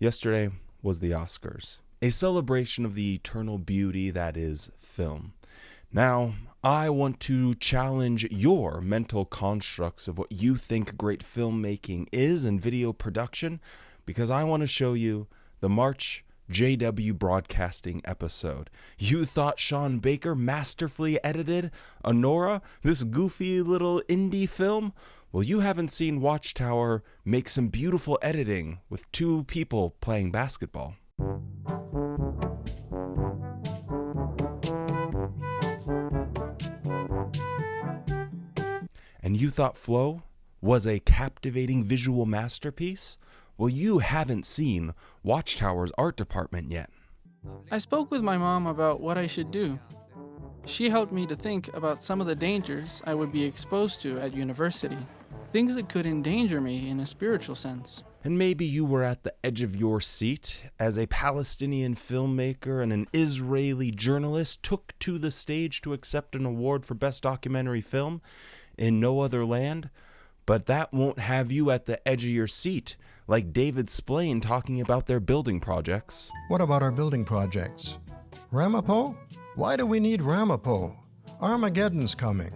Yesterday was the Oscars, a celebration of the eternal beauty that is film. Now, I want to challenge your mental constructs of what you think great filmmaking is and video production, because I want to show you the March JW broadcasting episode. You thought Sean Baker masterfully edited Honora, this goofy little indie film? Well, you haven't seen Watchtower make some beautiful editing with two people playing basketball. And you thought Flow was a captivating visual masterpiece? Well, you haven't seen Watchtower's art department yet. I spoke with my mom about what I should do. She helped me to think about some of the dangers I would be exposed to at university, things that could endanger me in a spiritual sense. And maybe you were at the edge of your seat as a Palestinian filmmaker and an Israeli journalist took to the stage to accept an award for Best Documentary Film in no other land. But that won't have you at the edge of your seat, like David Splane talking about their building projects. What about our building projects? Ramapo? Why do we need Ramapo? Armageddon's coming.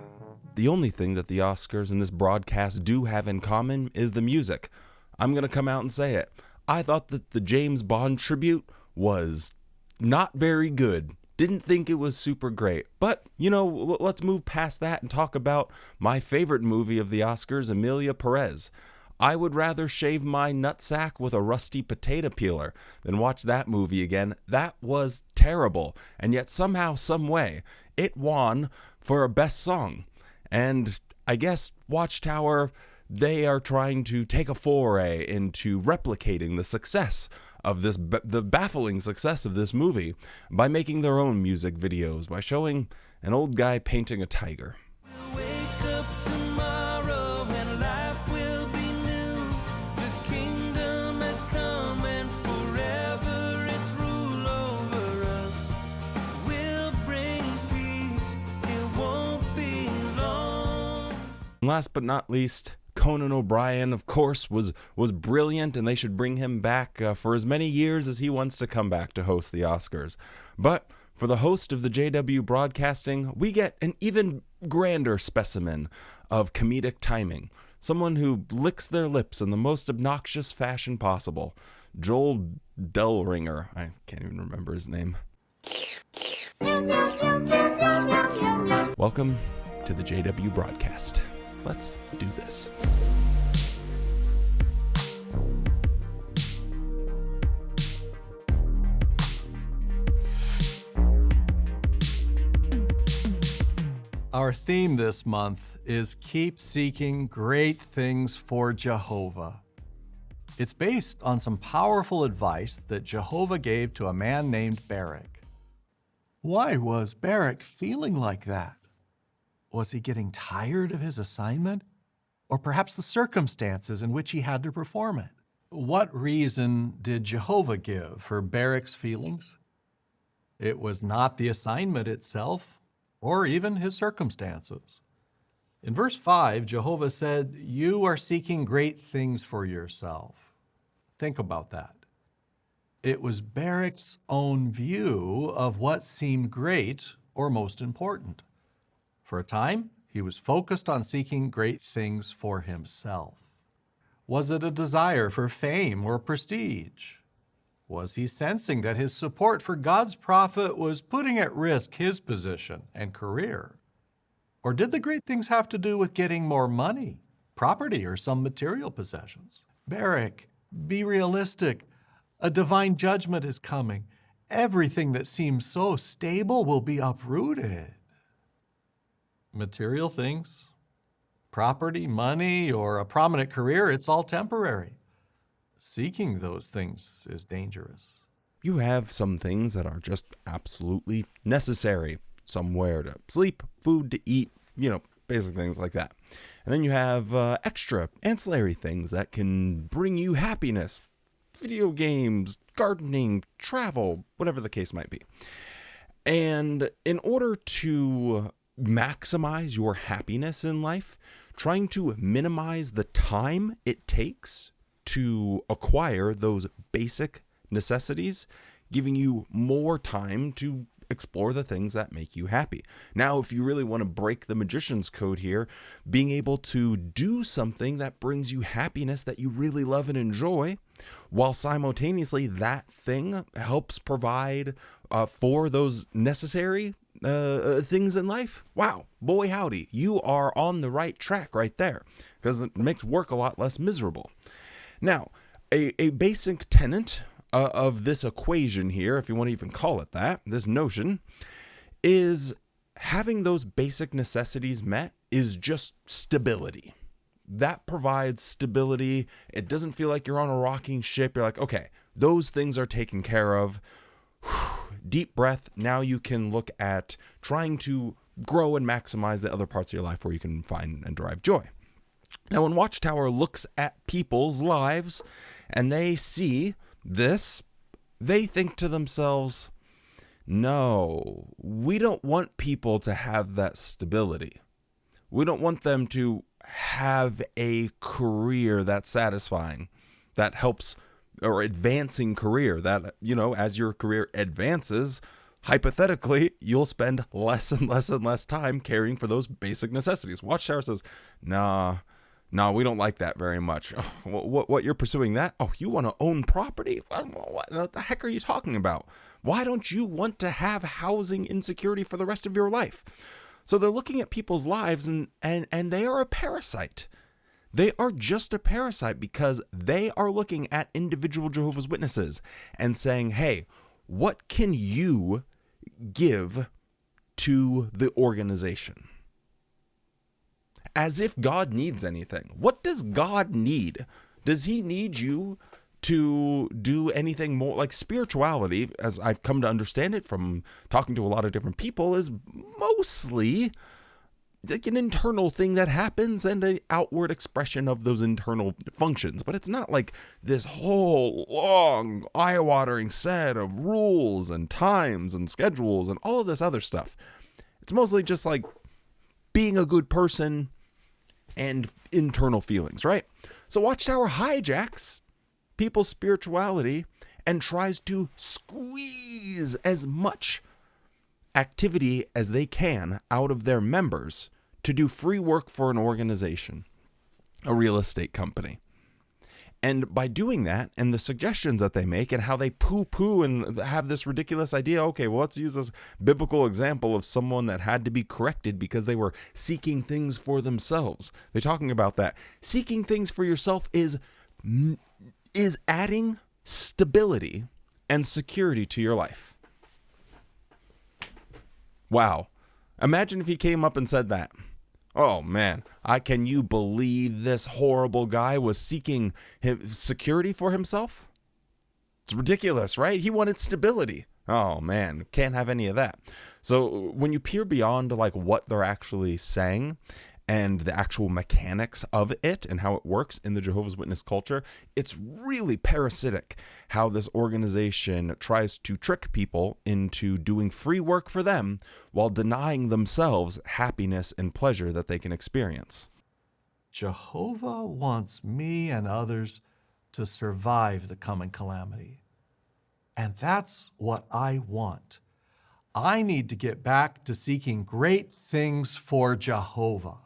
The only thing that the Oscars and this broadcast do have in common is the music. I'm going to come out and say it. I thought that the James Bond tribute was not very good. Didn't think it was super great. But, let's move past that and talk about my favorite movie of the Oscars, Emilia Perez. I would rather shave my nutsack with a rusty potato peeler than watch that movie again. That was terrible. And yet somehow, some way, it won for a best song. And I guess Watchtower, they are trying to take a foray into replicating the success of the baffling success of this movie by making their own music videos, by showing an old guy painting a tiger. Last but not least, Conan O'Brien, of course, was brilliant, and they should bring him back for as many years as he wants to come back to host the Oscars. But for the host of the JW Broadcasting, we get an even grander specimen of comedic timing. Someone who licks their lips in the most obnoxious fashion possible. Joel Delringer. I can't even remember his name. Welcome to the JW Broadcast. Let's do this. Our theme this month is Keep Seeking Great Things for Jehovah. It's based on some powerful advice that Jehovah gave to a man named Barak. Why was Barak feeling like that? Was he getting tired of his assignment? Or perhaps the circumstances in which he had to perform it? What reason did Jehovah give for Barak's feelings? It was not the assignment itself, or even his circumstances. In verse 5, Jehovah said, "You are seeking great things for yourself." Think about that. It was Barak's own view of what seemed great or most important. For a time, he was focused on seeking great things for himself. Was it a desire for fame or prestige? Was he sensing that his support for God's prophet was putting at risk his position and career? Or did the great things have to do with getting more money, property, or some material possessions? Barak, be realistic. A divine judgment is coming. Everything that seems so stable will be uprooted. Material things, property, money, or a prominent career, it's all temporary. Seeking those things is dangerous. You have some things that are just absolutely necessary. Somewhere to sleep, food to eat, basic things like that. And then you have extra ancillary things that can bring you happiness. Video games, gardening, travel, whatever the case might be. And in order to maximize your happiness in life, trying to minimize the time it takes to acquire those basic necessities, giving you more time to explore the things that make you happy. Now, if you really want to break the magician's code here, being able to do something that brings you happiness that you really love and enjoy, while simultaneously that thing helps provide for those necessary things in life. Wow, boy howdy, you are on the right track right there, because it makes work a lot less miserable. Now, a basic tenet of this equation here, if you want to even call it that, this notion, is having those basic necessities met is just stability. That provides stability. It doesn't feel like you're on a rocking ship. You're like, okay, those things are taken care of. Deep breath. Now you can look at trying to grow and maximize the other parts of your life where you can find and derive joy. Now, when Watchtower looks at people's lives and they see this, they think to themselves, no, we don't want people to have that stability. We don't want them to have a career that's satisfying, that helps, or advancing career that, as your career advances, hypothetically, you'll spend less and less and less time caring for those basic necessities. Watchtower says, nah, we don't like that very much. What you're pursuing that? Oh, you want to own property? What the heck are you talking about? Why don't you want to have housing insecurity for the rest of your life? So they're looking at people's lives and they are a parasite. They are just a parasite because they are looking at individual Jehovah's Witnesses and saying, hey, what can you give to the organization? As if God needs anything. What does God need? Does he need you to do anything more? Like, spirituality, as I've come to understand it from talking to a lot of different people, is mostly like an internal thing that happens and an outward expression of those internal functions. But it's not like this whole long, eye-watering set of rules and times and schedules and all of this other stuff. It's mostly just like being a good person and internal feelings, right? So Watchtower hijacks people's spirituality and tries to squeeze as much activity as they can out of their members to do free work for an organization, a real estate company. And by doing that, and the suggestions that they make and how they poo-poo and have this ridiculous idea, okay, well, let's use this biblical example of someone that had to be corrected because they were seeking things for themselves. They're talking about that. Seeking things for yourself is adding stability and security to your life. Wow. Imagine if he came up and said that. Oh man, can you believe this horrible guy was seeking security for himself? It's ridiculous, right? He wanted stability. Oh man, can't have any of that. So when you peer beyond like what they're actually saying and the actual mechanics of it and how it works in the Jehovah's Witness culture, it's really parasitic how this organization tries to trick people into doing free work for them while denying themselves happiness and pleasure that they can experience. Jehovah wants me and others to survive the coming calamity. And that's what I want. I need to get back to seeking great things for Jehovah.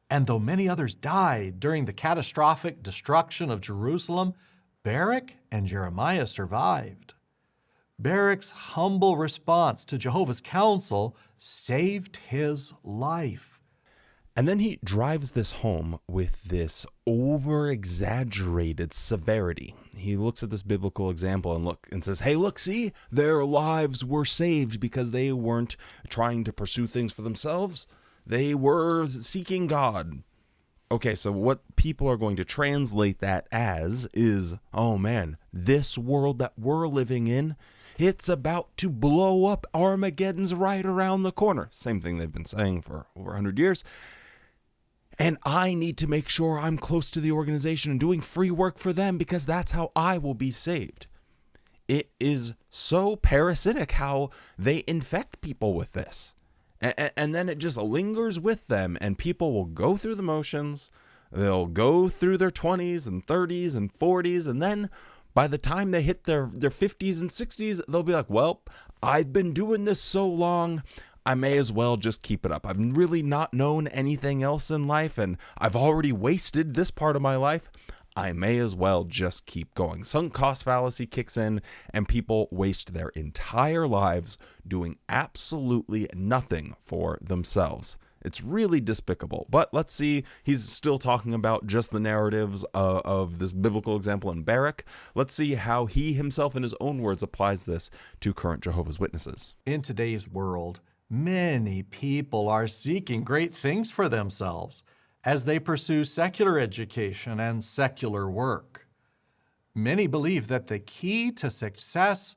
And though many others died during the catastrophic destruction of Jerusalem, Barak and Jeremiah survived. Barak's humble response to Jehovah's counsel saved his life. And then he drives this home with this over-exaggerated severity. He looks at this biblical example and says, hey, look, see, their lives were saved because they weren't trying to pursue things for themselves. They were seeking God. Okay, so what people are going to translate that as is, oh man, this world that we're living in, it's about to blow up. Armageddon's right around the corner. Same thing they've been saying for over 100 years. And I need to make sure I'm close to the organization and doing free work for them because that's how I will be saved. It is so parasitic how they infect people with this. And then it just lingers with them, and people will go through the motions. They'll go through their 20s and 30s and 40s, and then by the time they hit their 50s and 60s, they'll be like, well, I've been doing this so long, I may as well just keep it up. I've really not known anything else in life, and I've already wasted this part of my life. I may as well just keep going. Sunk cost fallacy kicks in, and people waste their entire lives doing absolutely nothing for themselves. It's really despicable. But let's see, he's still talking about just the narratives of this biblical example in Barak. Let's see how he himself, in his own words, applies this to current Jehovah's Witnesses. In today's world, many people are seeking great things for themselves as they pursue secular education and secular work. Many believe that the key to success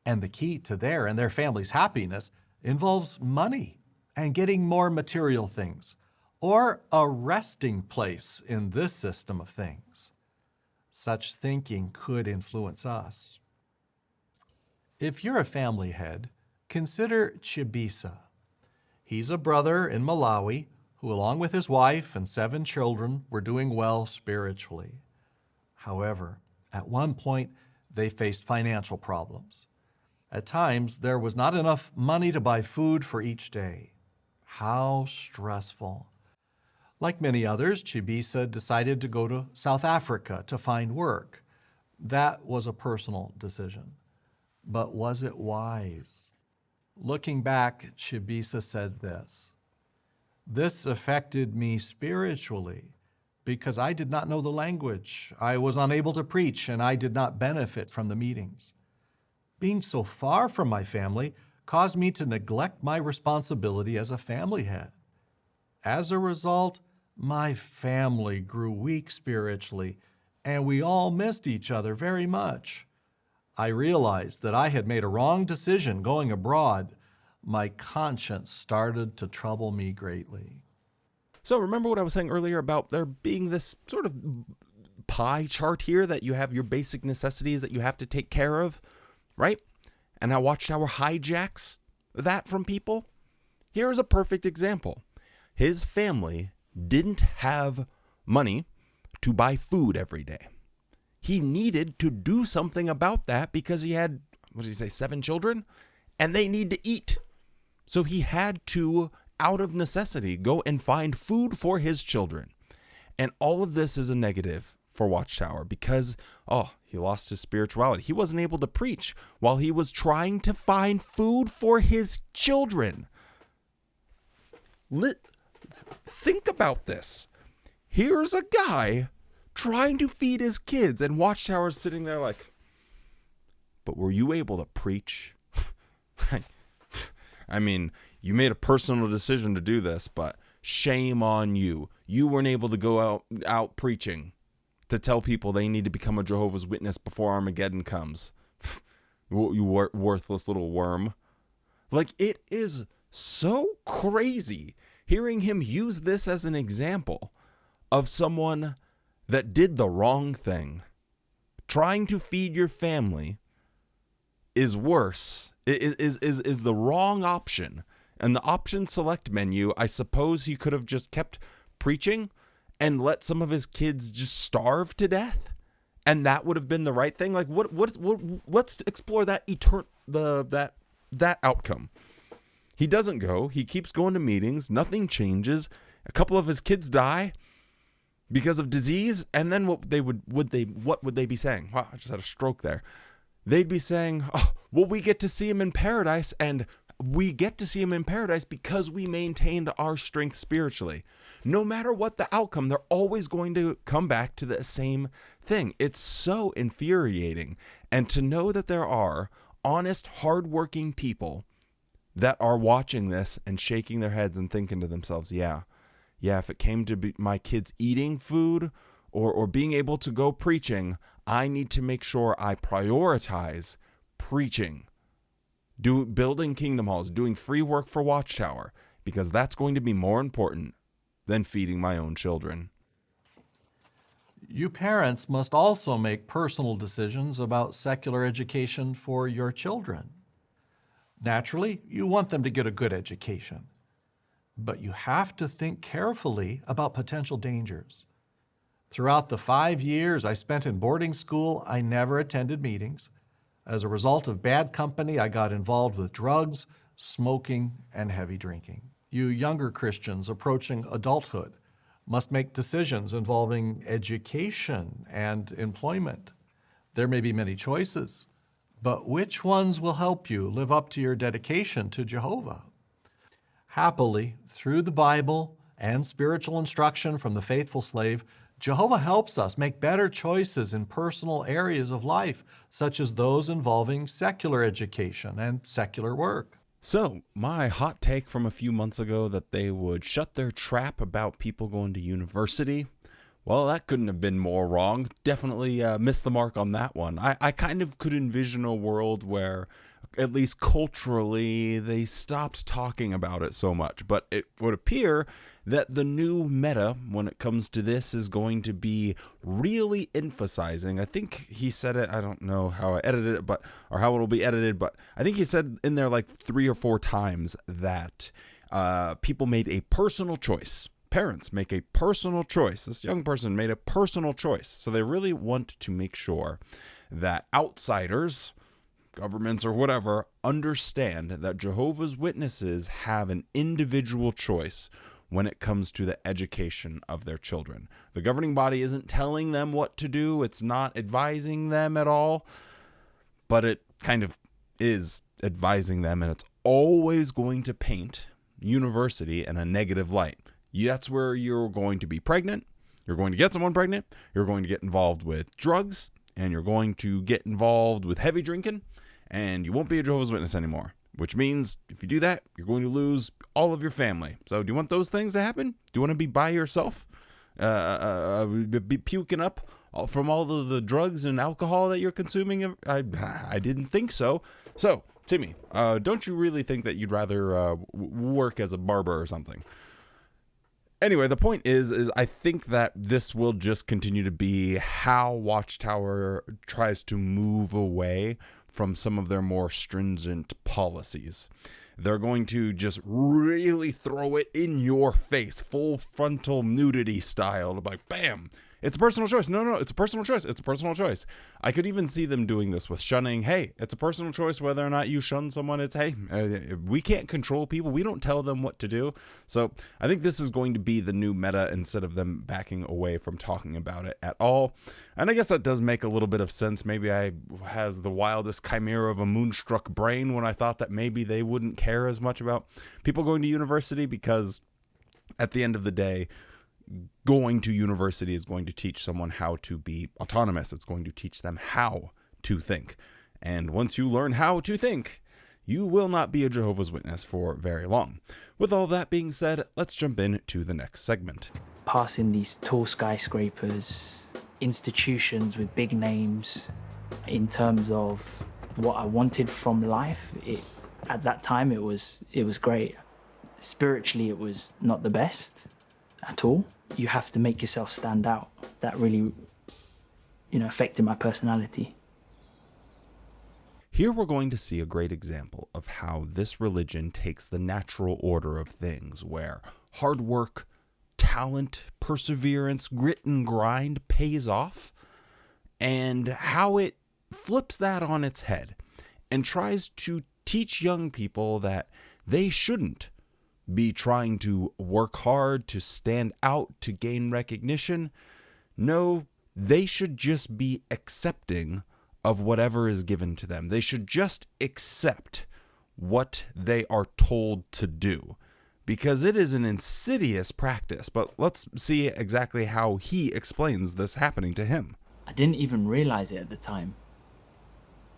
and the key to their and their family's happiness involves money and getting more material things, or a resting place in this system of things. Such thinking could influence us. If you're a family head, consider Chibisa. He's a brother in Malawi who, along with his wife and 7 children, were doing well spiritually. However, at one point, they faced financial problems. At times, there was not enough money to buy food for each day. How stressful. Like many others, Chibisa decided to go to South Africa to find work. That was a personal decision. But was it wise? Looking back, Chibisa said this: "This affected me spiritually because I did not know the language. I was unable to preach, and I did not benefit from the meetings. Being so far from my family caused me to neglect my responsibility as a family head. As a result, my family grew weak spiritually, and we all missed each other very much. I realized that I had made a wrong decision going abroad. My conscience started to trouble me greatly." So remember what I was saying earlier about there being this sort of pie chart here that you have your basic necessities that you have to take care of, right? And how Watchtower hijacks that from people? Here's a perfect example. His family didn't have money to buy food every day. He needed to do something about that because he had, 7 children? And they need to eat. So he had to, out of necessity, go and find food for his children. And all of this is a negative for Watchtower because, he lost his spirituality. He wasn't able to preach while he was trying to find food for his children. Think about this. Here's a guy trying to feed his kids, and Watchtower's sitting there like, but were you able to preach? I mean, you made a personal decision to do this, but shame on you. You weren't able to go out preaching to tell people they need to become a Jehovah's Witness before Armageddon comes. You worthless little worm. Like, it is so crazy hearing him use this as an example of someone that did the wrong thing. Trying to feed your family is worse, is the wrong option. And the option select menu, I suppose he could have just kept preaching and let some of his kids just starve to death, and that would have been the right thing. Like, what let's explore that that outcome. He doesn't go. He keeps going to meetings. Nothing changes. A couple of his kids die because of disease, and then what would they be saying? Wow, I just had a stroke there. They'd be saying, "Oh, well, we get to see him in paradise, and we get to see him in paradise because we maintained our strength spiritually." No matter what the outcome, they're always going to come back to the same thing. It's so infuriating. And to know that there are honest, hardworking people that are watching this and shaking their heads and thinking to themselves, yeah, if it came to my kids eating food or being able to go preaching, I need to make sure I prioritize preaching, building kingdom halls, doing free work for Watchtower, because that's going to be more important than feeding my own children. You parents must also make personal decisions about secular education for your children. Naturally, you want them to get a good education, but you have to think carefully about potential dangers. Throughout the 5 years I spent in boarding school, I never attended meetings. As a result of bad company, I got involved with drugs, smoking, and heavy drinking. You younger Christians approaching adulthood must make decisions involving education and employment. There may be many choices, but which ones will help you live up to your dedication to Jehovah? Happily, through the Bible and spiritual instruction from the faithful slave, Jehovah helps us make better choices in personal areas of life, such as those involving secular education and secular work. So, my hot take from a few months ago that they would shut their trap about people going to university, well, that couldn't have been more wrong. Definitely missed the mark on that one. I kind of could envision a world where, at least culturally, they stopped talking about it so much. But it would appear that the new meta when it comes to this is going to be really emphasizing. I think he said it, I don't know how I edited it, or how it'll be edited, but I think he said in there like 3 or 4 times that people made a personal choice. Parents make a personal choice. This young person made a personal choice. So they really want to make sure that outsiders, governments or whatever, understand that Jehovah's Witnesses have an individual choice when it comes to the education of their children. The governing body isn't telling them what to do. It's not advising them at all, but it kind of is advising them, and it's always going to paint university in a negative light. That's where you're going to be pregnant, you're going to get someone pregnant, you're going to get involved with drugs, and you're going to get involved with heavy drinking, and you won't be a Jehovah's Witness anymore. Which means if you do that, you're going to lose all of your family. So do you want those things to happen? Do you want to be by yourself? Be puking up from all of the drugs and alcohol that you're consuming? I didn't think so. So, Timmy, don't you really think that you'd rather work as a barber or something? Anyway, the point is I think that this will just continue to be how Watchtower tries to move away from some of their more stringent policies. They're going to just really throw it in your face, full frontal nudity style, like, bam, it's a personal choice. No, it's a personal choice. It's a personal choice. I could even see them doing this with shunning. Hey, it's a personal choice whether or not you shun someone. It's, hey, we can't control people. We don't tell them what to do. So I think this is going to be the new meta instead of them backing away from talking about it at all. And I guess that does make a little bit of sense. Maybe I has the wildest chimera of a moonstruck brain when I thought that maybe they wouldn't care as much about people going to university, because at the end of the day, going to university is going to teach someone how to be autonomous. It's going to teach them how to think. And once you learn how to think, you will not be a Jehovah's Witness for very long. With all that being said, let's jump into the next segment. Passing these tall skyscrapers, institutions with big names, in terms of what I wanted from life, at that time it was great. Spiritually, it was not the best at all. You have to make yourself stand out. That really, affected my personality. Here we're going to see a great example of how this religion takes the natural order of things, where hard work, talent, perseverance, grit and grind pays off, and how it flips that on its head and tries to teach young people that they shouldn't be trying to work hard, to stand out, to gain recognition. No, they should just be accepting of whatever is given to them. They should just accept what they are told to do, because it is an insidious practice. But let's see exactly how he explains this happening to him. I didn't even realize it at the time.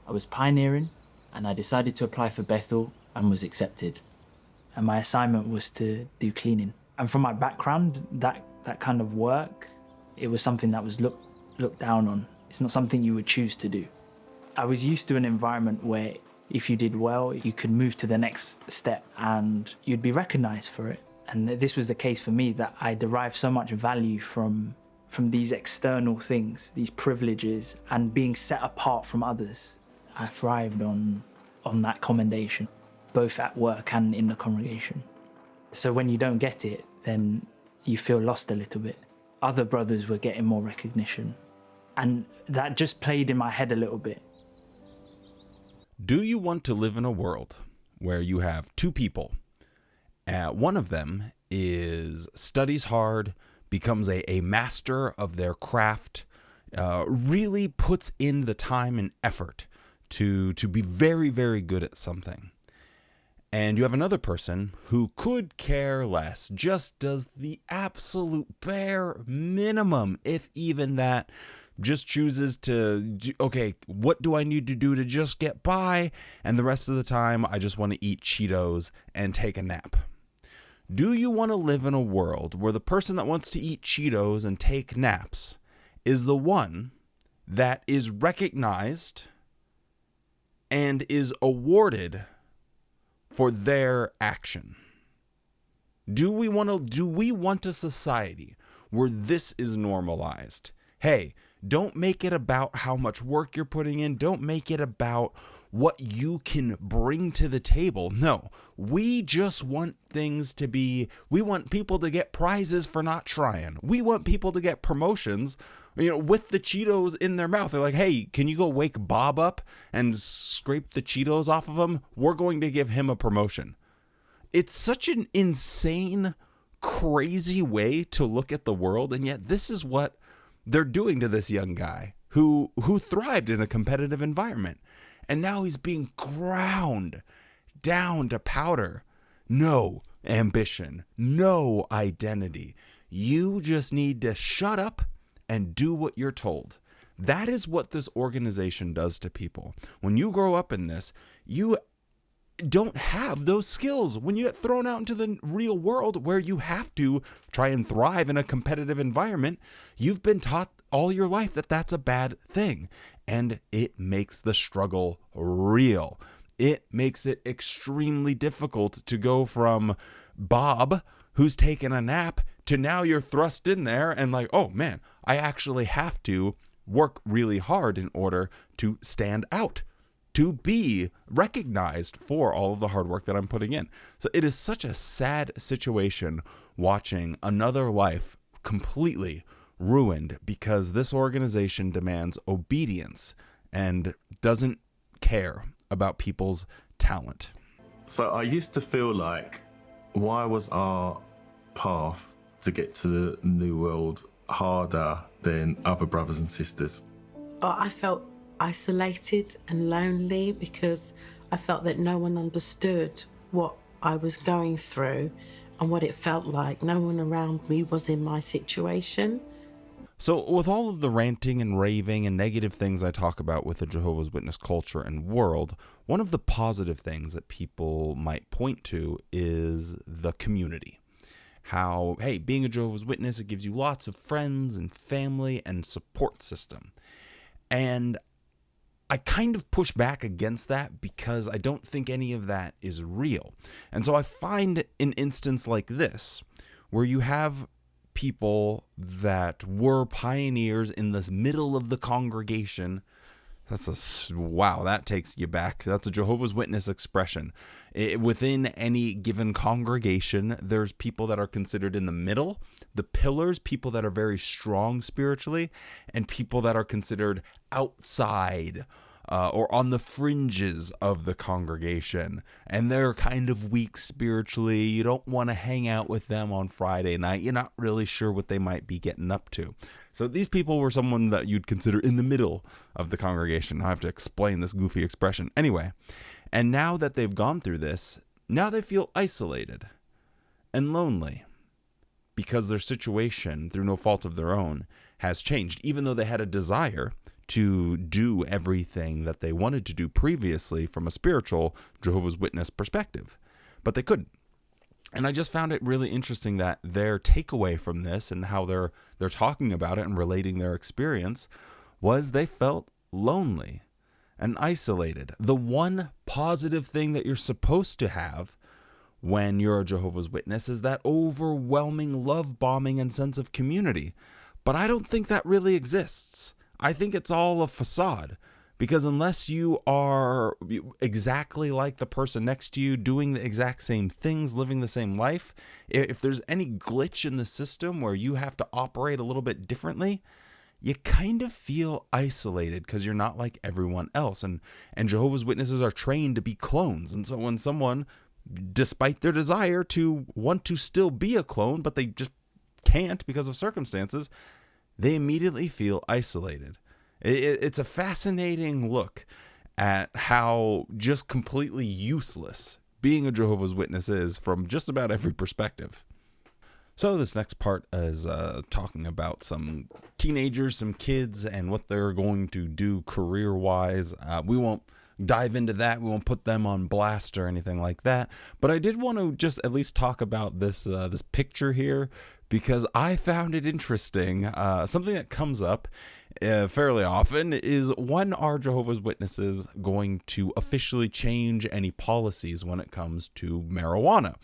I was pioneering, and I decided to apply for Bethel and was accepted. And my assignment was to do cleaning. And from my background, that kind of work, it was something that was looked down on. It's not something you would choose to do. I was used to an environment where if you did well, you could move to the next step and you'd be recognized for it. And this was the case for me, that I derived so much value from these external things, these privileges, and being set apart from others. I thrived on that commendation, both at work and in the congregation. So when you don't get it, then you feel lost a little bit. other brothers were getting more recognition. And that just played in my head a little bit. Do you want to live in a world where you have two people? One of them studies hard, becomes a master of their craft, really puts in the time and effort to be very, very good at something. And you have another person who could care less, just does the absolute bare minimum, if even that, just chooses to, okay, what do I need to do to just get by? And the rest of the time, I just want to eat Cheetos and take a nap. Do you want to live in a world where the person that wants to eat Cheetos and take naps is the one that is recognized and is awarded for their action? Do we want a society where this is normalized? Hey, don't make it about how much work you're putting in. Don't make it about what you can bring to the table. No, we just want we want people to get prizes for not trying. We want people to get promotions, with the Cheetos in their mouth. They're like, hey, can you go wake Bob up and scrape the Cheetos off of him? We're going to give him a promotion. It's such an insane, crazy way to look at the world, and yet this is what they're doing to this young guy who thrived in a competitive environment. And now he's being ground down to powder. No ambition, no identity. You just need to shut up and do what you're told. That is what this organization does to people. When you grow up in this, you don't have those skills. When you get thrown out into the real world where you have to try and thrive in a competitive environment, you've been taught all your life that that's a bad thing. And it makes the struggle real. It makes it extremely difficult to go from Bob, who's taken a nap, to now you're thrust in there and like, oh man, I actually have to work really hard in order to stand out, to be recognized for all of the hard work that I'm putting in. So it is such a sad situation watching another life completely ruined because this organization demands obedience and doesn't care about people's talent. So I used to feel like, why was our path to get to the new world harder than other brothers and sisters? I felt isolated and lonely because I felt that no one understood what I was going through and what it felt like. No one around me was in my situation. So with all of the ranting and raving and negative things I talk about with the Jehovah's Witness culture and world, one of the positive things that people might point to is the community. How, hey, being a Jehovah's Witness, it gives you lots of friends and family and support system. And I kind of push back against that because I don't think any of that is real. And so I find an instance like this, where you have people that were pioneers in the middle of the congregation. Wow, that takes you back. That's a Jehovah's Witness expression. Within any given congregation, there's people that are considered in the middle, the pillars, people that are very strong spiritually, and people that are considered outside or on the fringes of the congregation. And they're kind of weak spiritually. You don't want to hang out with them on Friday night. You're not really sure what they might be getting up to. So these people were someone that you'd consider in the middle of the congregation. I have to explain this goofy expression. Anyway, and now that they've gone through this, now they feel isolated and lonely because their situation, through no fault of their own, has changed, even though they had a desire to do everything that they wanted to do previously from a spiritual Jehovah's Witness perspective, but they couldn't. And I just found it really interesting that their takeaway from this and how they're talking about it and relating their experience was they felt lonely and isolated. The one positive thing that you're supposed to have when you're a Jehovah's Witness is that overwhelming love bombing and sense of community. But I don't think that really exists. I think it's all a facade Because unless you are exactly like the person next to you, doing the exact same things, living the same life, if there's any glitch in the system where you have to operate a little bit differently, you kind of feel isolated because you're not like everyone else. And Jehovah's Witnesses are trained to be clones. And so when someone, despite their desire to want to still be a clone, but they just can't because of circumstances, they immediately feel isolated. It's a fascinating look at how just completely useless being a Jehovah's Witness is from just about every perspective. So this next part is talking about some teenagers, some kids, and what they're going to do career-wise. We won't dive into that. We won't put them on blast or anything like that. But I did want to just at least talk about this picture here, because I found it interesting. Something that comes up fairly often is, when are Jehovah's Witnesses going to officially change any policies when it comes to marijuana,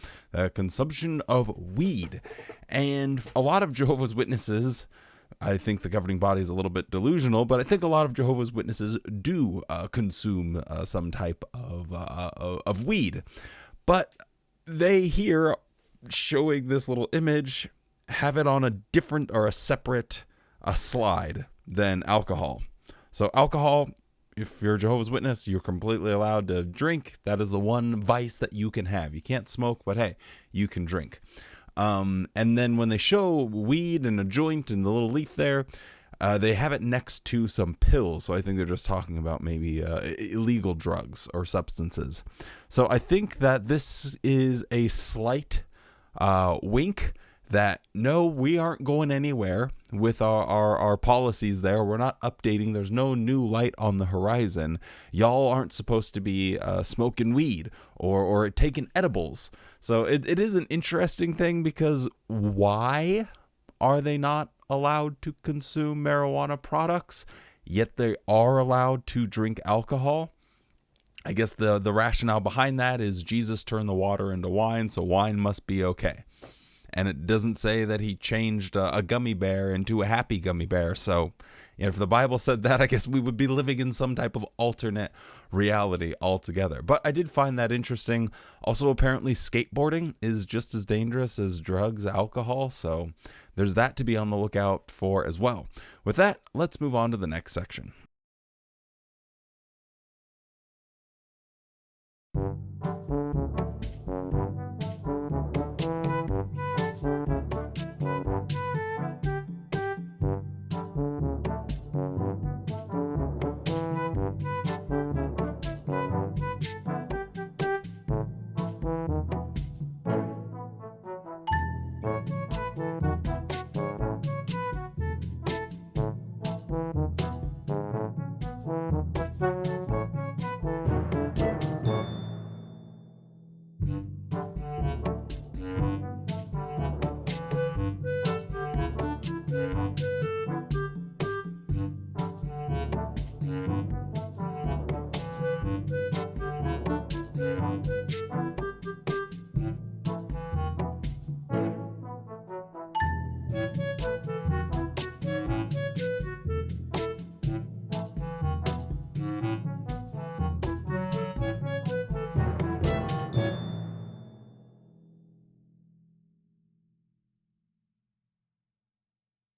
consumption of weed? And a lot of Jehovah's Witnesses, I think the governing body is a little bit delusional, but I think a lot of Jehovah's Witnesses do consume some type of weed. But they here, showing this little image, have it on a different or a separate slide than alcohol. So alcohol, if you're a Jehovah's Witness, you're completely allowed to drink. That is the one vice that you can have. You can't smoke, but hey, you can drink. And then when they show weed and a joint and the little leaf there, they have it next to some pills. So I think they're just talking about maybe illegal drugs or substances. So I think that this is a slight wink that no, we aren't going anywhere with our policies there. We're not updating. There's no new light on the horizon. Y'all aren't supposed to be smoking weed or taking edibles. So it is an interesting thing, because why are they not allowed to consume marijuana products, yet they are allowed to drink alcohol? I guess the rationale behind that is Jesus turned the water into wine, so wine must be okay. And it doesn't say that he changed a gummy bear into a happy gummy bear. So, if the Bible said that, I guess we would be living in some type of alternate reality altogether. But I did find that interesting. Also, apparently skateboarding is just as dangerous as drugs, alcohol. So there's that to be on the lookout for as well. With that, let's move on to the next section.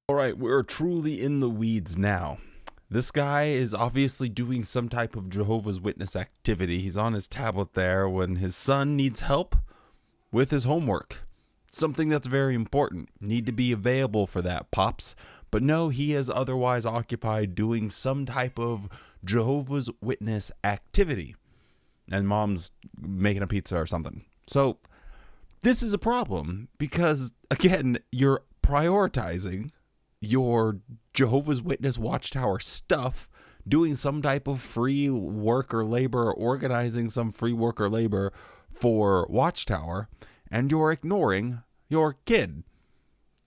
All right, we're truly in the weeds now. This guy is obviously doing some type of Jehovah's Witness activity. He's on his tablet there when his son needs help with his homework. Something that's very important. Need to be available for that, Pops. But no, he is otherwise occupied doing some type of Jehovah's Witness activity. And Mom's making a pizza or something. So this is a problem because, again, you're prioritizing your Jehovah's Witness Watchtower stuff, doing some type of free work or labor, or organizing some free work or labor for Watchtower, and you're ignoring your kid.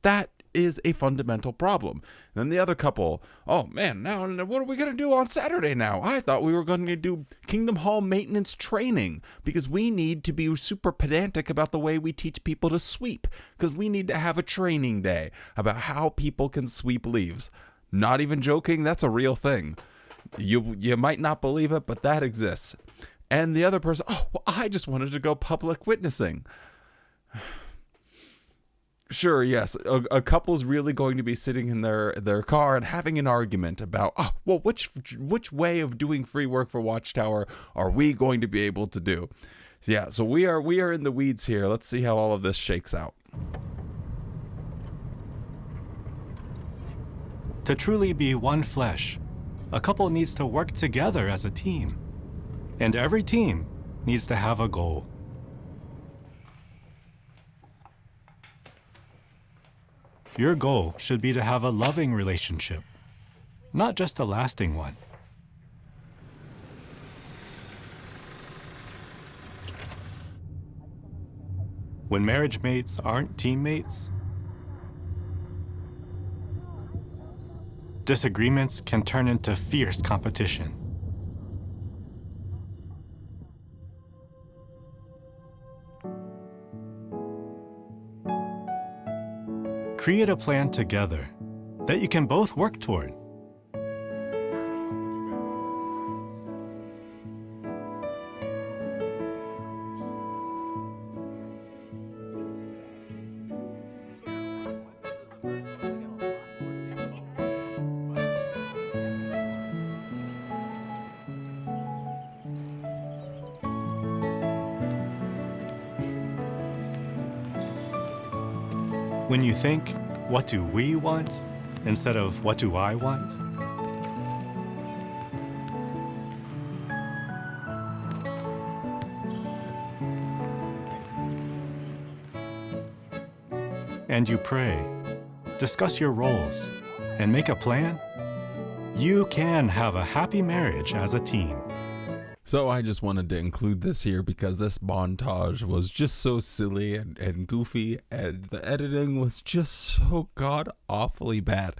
That is a fundamental problem. And then the other couple, oh man, now what are we going to do on Saturday now? I thought we were going to do Kingdom Hall maintenance training because we need to be super pedantic about the way we teach people to sweep, because we need to have a training day about how people can sweep leaves. Not even joking, that's a real thing. You might not believe it, but that exists. And the other person, oh, well, I just wanted to go public witnessing. Sure, yes, a couple's really going to be sitting in their car and having an argument about, oh, well, which way of doing free work for Watchtower are we going to be able to do? Yeah, so we are in the weeds here. Let's see how all of this shakes out. To truly be one flesh, a couple needs to work together as a team. And every team needs to have a goal. Your goal should be to have a loving relationship, not just a lasting one. When marriage mates aren't teammates, disagreements can turn into fierce competition. Create a plan together that you can both work toward. When you think, what do we want, instead of what do I want? And you pray, discuss your roles, and make a plan, you can have a happy marriage as a team. So I just wanted to include this here because this montage was just so silly and goofy, and the editing was just so god-awfully bad.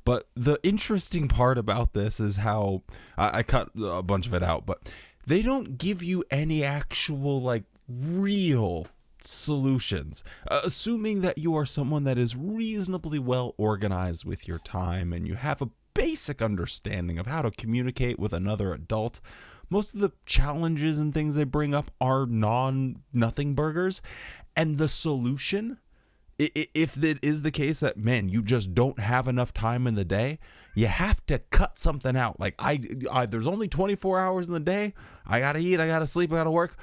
But the interesting part about this is how, I cut a bunch of it out, but they don't give you any actual, like, real solutions. Assuming that you are someone that is reasonably well organized with your time and you have a basic understanding of how to communicate with another adult, most of the challenges and things they bring up are nothing burgers. And the solution, if it is the case that, man, you just don't have enough time in the day, you have to cut something out. Like, there's only 24 hours in the day. I got to eat, I got to sleep, I got to work.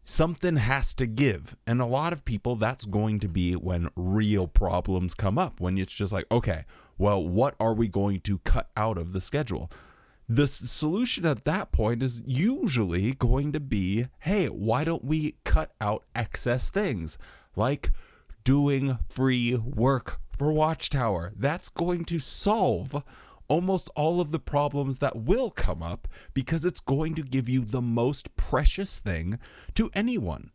Something has to give. And a lot of people, that's going to be when real problems come up. When it's just like, okay, well, what are we going to cut out of the schedule? The solution at that point is usually going to be, hey, why don't we cut out excess things like doing free work for Watchtower? That's going to solve almost all of the problems that will come up because it's going to give you the most precious thing to anyone: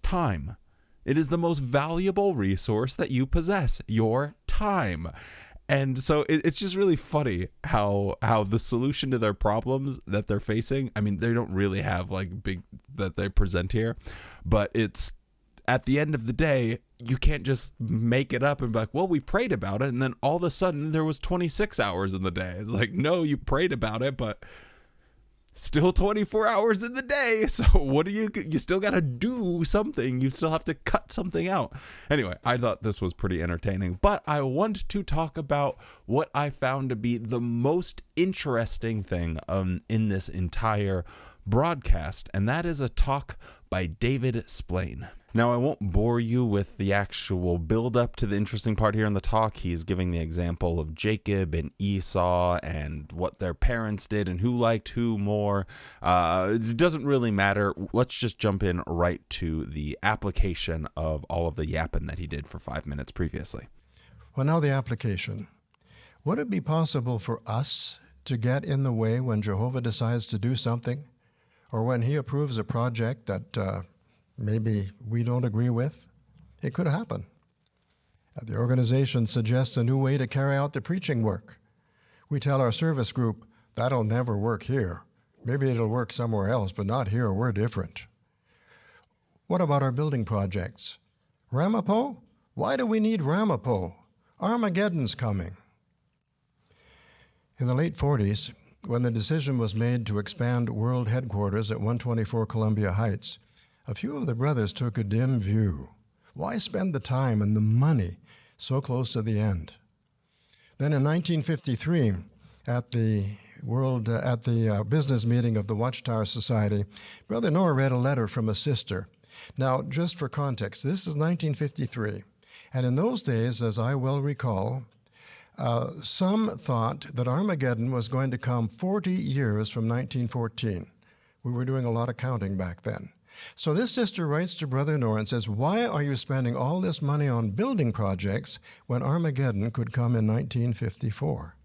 time. It is the most valuable resource that you possess, your time. And so it's just really funny how the solution to their problems that they're facing, I mean, they don't really have like big that they present here, but it's at the end of the day, you can't just make it up and be like, well, we prayed about it, and then all of a sudden there was 26 hours in the day. It's like, no, you prayed about it, but still 24 hours in the day. So what do you still got to do something. You still have to cut something out. Anyway, I thought this was pretty entertaining, but I want to talk about what I found to be the most interesting thing in this entire broadcast, and that is a talk by David Splain. Now, I won't bore you with the actual build up to the interesting part here in the talk. He's giving the example of Jacob and Esau and what their parents did and who liked who more. It doesn't really matter. Let's just jump in right to the application of all of the yapping that he did for 5 minutes previously. Well, now the application. Would it be possible for us to get in the way when Jehovah decides to do something, or when he approves a project that maybe we don't agree with? It could happen. The organization suggests a new way to carry out the preaching work. We tell our service group, that'll never work here. Maybe it'll work somewhere else, but not here. We're different. What about our building projects? Ramapo? Why do we need Ramapo? Armageddon's coming. In the late 40s, when the decision was made to expand world headquarters at 124 Columbia Heights, a few of the brothers took a dim view. Why spend the time and the money so close to the end? Then in 1953, at the business meeting of the Watchtower Society, Brother Noah read a letter from a sister. Now, just for context, this is 1953, and in those days, as I well recall, some thought that Armageddon was going to come 40 years from 1914. We were doing a lot of counting back then. So this sister writes to Brother Noah and says, why are you spending all this money on building projects when Armageddon could come in 1954?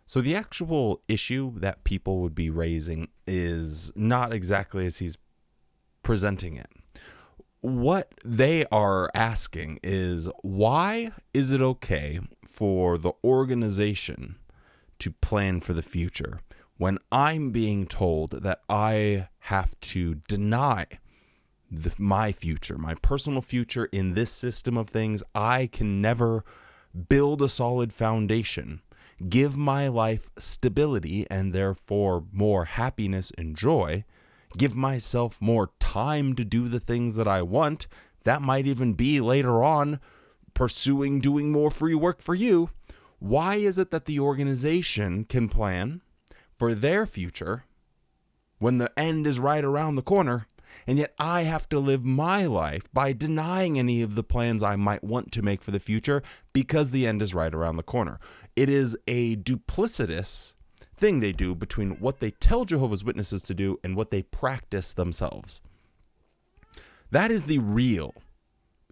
So the actual issue that people would be raising is not exactly as he's presenting it. What they are asking is, why is it okay for the organization to plan for the future when I'm being told that I have to deny my future, my personal future in this system of things? I can never build a solid foundation, give my life stability and therefore more happiness and joy, give myself more time to do the things that I want. That might even be later on pursuing doing more free work for you. Why is it that the organization can plan for their future when the end is right around the corner, and yet I have to live my life by denying any of the plans I might want to make for the future because the end is right around the corner? It is a duplicitous thing they do between what they tell Jehovah's Witnesses to do and what they practice themselves. That is the real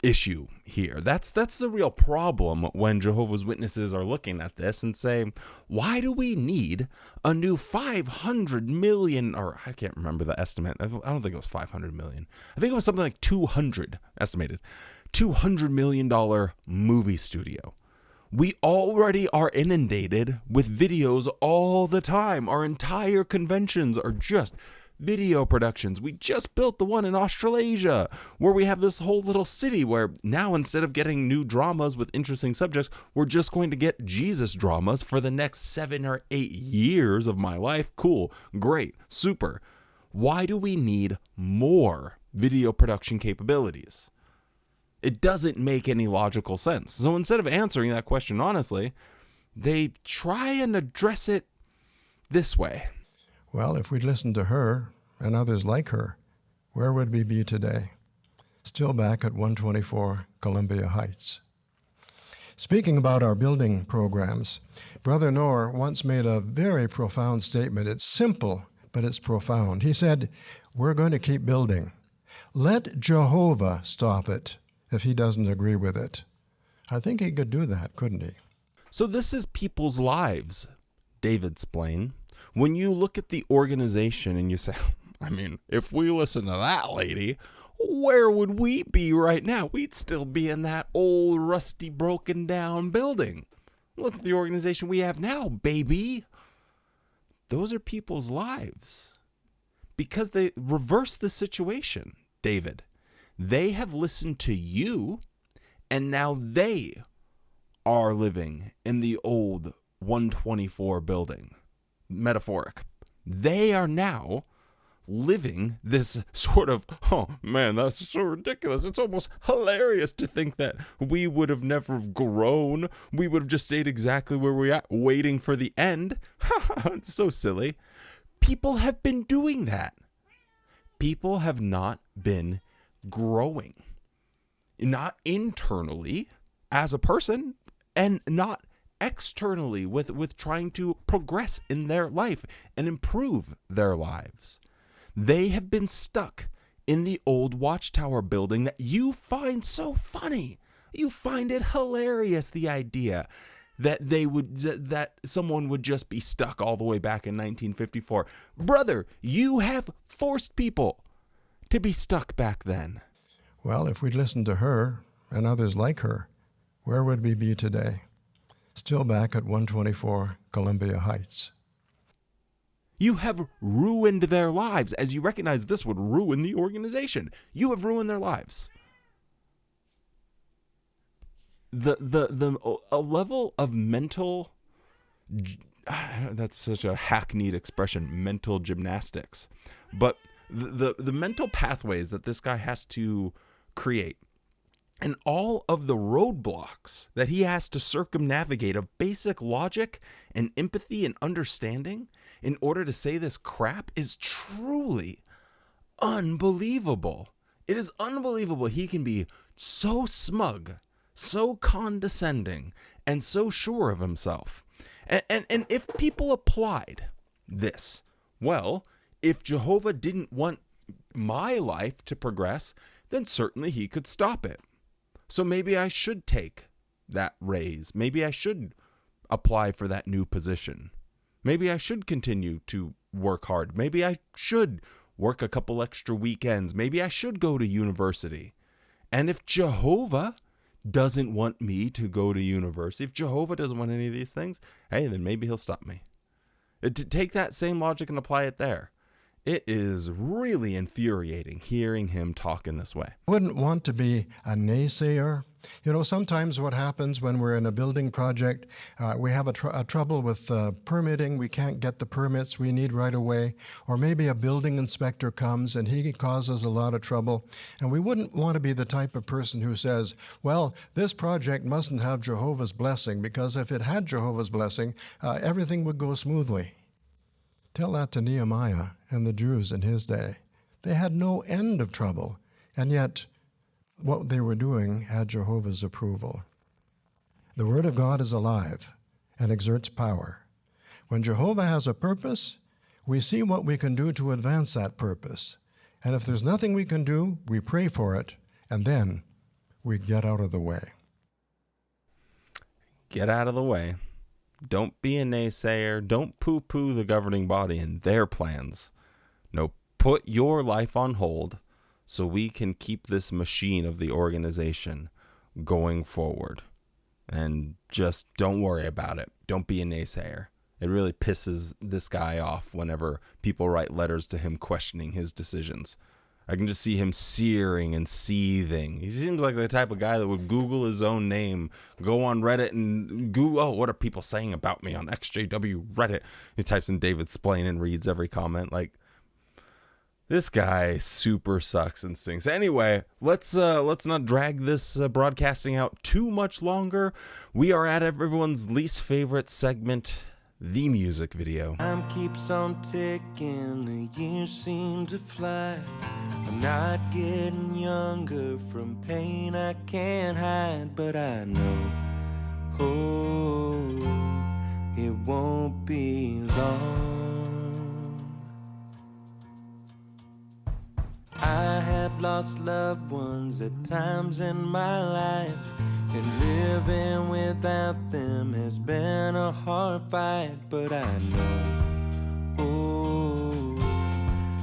issue here. That's the real problem when Jehovah's Witnesses are looking at this and say, why do we need a new 500 million, or I can't remember the estimate. I don't think it was 500 million. I think it was something like 200 estimated. $200 million movie studio. We already are inundated with videos all the time. Our entire conventions are just video productions. We just built the one in Australasia where we have this whole little city where now instead of getting new dramas with interesting subjects, we're just going to get Jesus dramas for the next 7 or 8 years of my life. Cool, great, super. Why do we need more video production capabilities? It doesn't make any logical sense. So instead of answering that question honestly, they try and address it this way. Well, if we'd listened to her and others like her, where would we be today? Still back at 124 Columbia Heights. Speaking about our building programs, Brother Noah once made a very profound statement. It's simple, but it's profound. He said, we're going to keep building. Let Jehovah stop it if he doesn't agree with it. I think he could do that, couldn't he? So this is people's lives, David's explained. When you look at the organization and you say, I mean, if we listen to that lady, where would we be right now? We'd still be in that old, rusty, broken down building. Look at the organization we have now, baby. Those are people's lives. Because they reverse the situation, David. They have listened to you, and now they are living in the old 124 building. Metaphoric. They are now living this sort of, oh man, that's so ridiculous. It's almost hilarious to think that we would have never grown. We would have just stayed exactly where we're at, waiting for the end. It's so silly. People have been doing that. People have not been growing. Not internally as a person, and not externally with trying to progress in their life and improve their lives. They have been stuck in the old Watchtower building that you find so funny. You find it hilarious, the idea that that someone would just be stuck all the way back in 1954. Brother, you have forced people to be stuck back then. Well, if we'd listened to her and others like her, where would we be today? Still back at 124 Columbia Heights. You have ruined their lives, as you recognize this would ruin the organization. You have ruined their lives. A level of mental that's such a hackneyed expression, mental gymnastics. But the mental pathways that this guy has to create and all of the roadblocks that he has to circumnavigate of basic logic and empathy and understanding in order to say this crap is truly unbelievable. It is unbelievable he can be so smug, so condescending, and so sure of himself. And if people applied this, well, if Jehovah didn't want my life to progress, then certainly he could stop it. So maybe I should take that raise. Maybe I should apply for that new position. Maybe I should continue to work hard. Maybe I should work a couple extra weekends. Maybe I should go to university. And if Jehovah doesn't want me to go to university, if Jehovah doesn't want any of these things, hey, then maybe he'll stop me. To take that same logic and apply it there. It is really infuriating hearing him talk in this way. Wouldn't want to be a naysayer. You know, sometimes what happens when we're in a building project, we have a trouble with permitting. We can't get the permits we need right away. Or maybe a building inspector comes and he causes a lot of trouble. And we wouldn't want to be the type of person who says, well, this project mustn't have Jehovah's blessing, because if it had Jehovah's blessing, everything would go smoothly. Tell that to Nehemiah and the Jews in his day. They had no end of trouble, and yet what they were doing had Jehovah's approval. The Word of God is alive and exerts power. When Jehovah has a purpose, we see what we can do to advance that purpose. And if there's nothing we can do, we pray for it, and then we get out of the way. Get out of the way. Don't be a naysayer. Don't poo-poo the governing body and their plans. No, put your life on hold so we can keep this machine of the organization going forward. And just don't worry about it. Don't be a naysayer. It really pisses this guy off whenever people write letters to him questioning his decisions. I can just see him searing and seething. He seems like the type of guy that would Google his own name, go on Reddit and Google, oh, what are people saying about me on EXJW Reddit? He types in David Splain and reads every comment. Like, this guy super sucks and stinks. Anyway, let's not drag this broadcasting out too much longer. We are at everyone's least favorite segment, the music video. Time keeps on ticking, the years seem to fly. I'm not getting younger from pain I can't hide, but I know, oh, it won't be long. I have lost loved ones at times in my life, and living without them has been a hard fight, but I know, oh,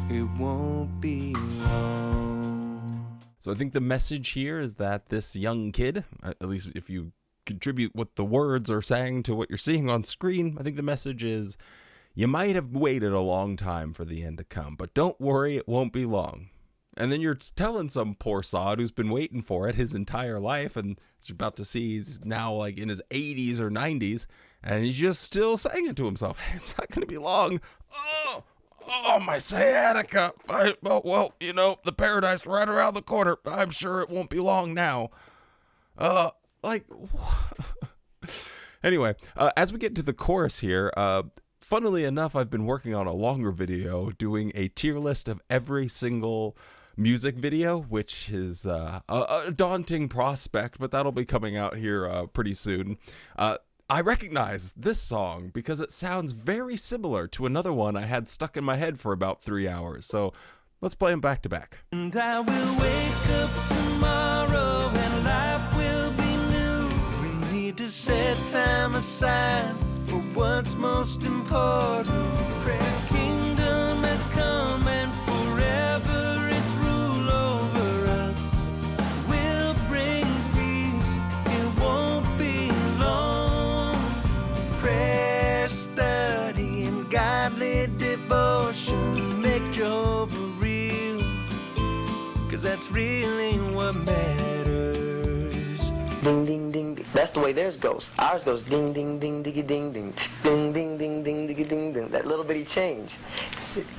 it won't be long. So I think the message here is that this young kid, at least if you contribute what the words are saying to what you're seeing on screen, I think the message is you might have waited a long time for the end to come, but don't worry, it won't be long. And then you're telling some poor sod who's been waiting for it his entire life and is about to see he's now like in his 80s or 90s, and he's just still saying it to himself. It's not going to be long. Oh, my sciatica. Well, you know, the paradise right around the corner. I'm sure it won't be long now. Anyway, as we get to the chorus here, funnily enough, I've been working on a longer video doing a tier list of every single music video, which is a daunting prospect, but that'll be coming out here pretty soon. I recognize this song because it sounds very similar to another one I had stuck in my head for about 3 hours. So let's play them back to back. And I will wake up tomorrow and life will be new. We need to set time aside for what's most important. Prayer kingdom has come and forever its rule over us will bring peace. It won't be long. Prayer, study, and godly devotion make Jehovah real, 'cause that's really what matters. Ding ding ding. That's That's the way theirs goes. Ours goes ding, ding, ding, diggy, ding, ding, ding, ding, ding, ding, diggy, ding, ding. That little bitty change.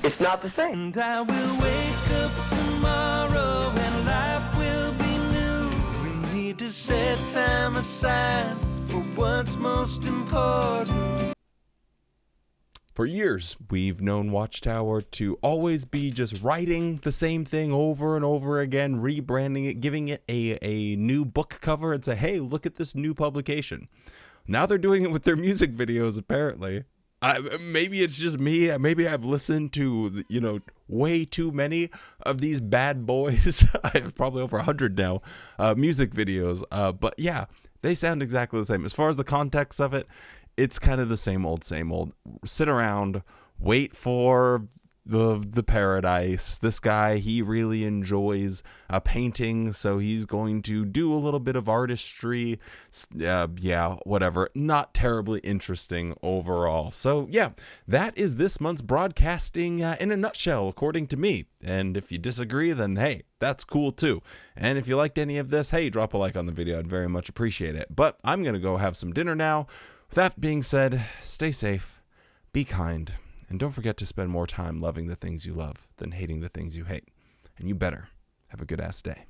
It's not the same. And I will wake up tomorrow and life will be new. We need to set time aside for what's most important. For years, we've known Watchtower to always be just writing the same thing over and over again, rebranding it, giving it a new book cover and say, hey, look at this new publication. Now they're doing it with their music videos, apparently. Maybe it's just me. Maybe I've listened to, way too many of these bad boys. I have probably over 100 now, music videos. But yeah, they sound exactly the same. As far as the context of it, it's kind of the same old, same old. Sit around, wait for the paradise. This guy, he really enjoys painting, so he's going to do a little bit of artistry. Yeah, whatever. Not terribly interesting overall. So yeah, that is this month's broadcasting in a nutshell, according to me. And if you disagree, then hey, that's cool too. And if you liked any of this, hey, drop a like on the video. I'd very much appreciate it. But I'm going to go have some dinner now. With that being said, stay safe, be kind, and don't forget to spend more time loving the things you love than hating the things you hate. And you better have a good ass day.